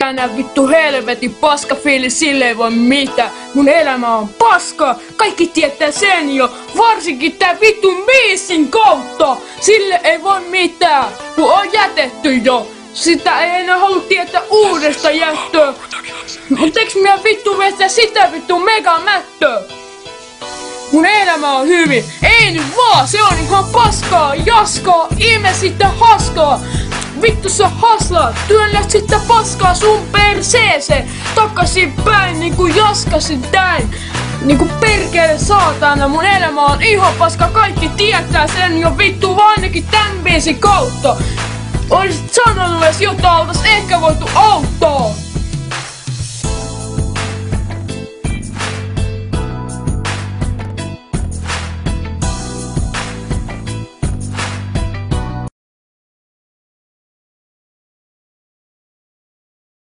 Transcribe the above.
Tänään vittu helvetin paska fiilis, sille ei voi mitään. Mun elämä on paska, kaikki tietää sen jo. Varsinkin tää vittu miisin kautta. Sille ei voi mitään, kun on jätetty jo. Sitä ei enää halua tietää uudesta jättöä. Mut eiks minä vittu vetää sitä vittu megamättöä? Mun elämä on hyvin, ei nyt vaan, se on ihan paskaa, jaskaa, ihme sitten haskaa. Vittu sä haslaat, työnnät sitä paskaa sun perseeseen takaisin päin niinku jaskasin täin. Niinku perkele saatana, mun elämä on ihan paska, kaikki tietää sen jo vittu ainakin tän biisin kautta. Olisit sanonut edes jotain, oltais ehkä voitu auttaa.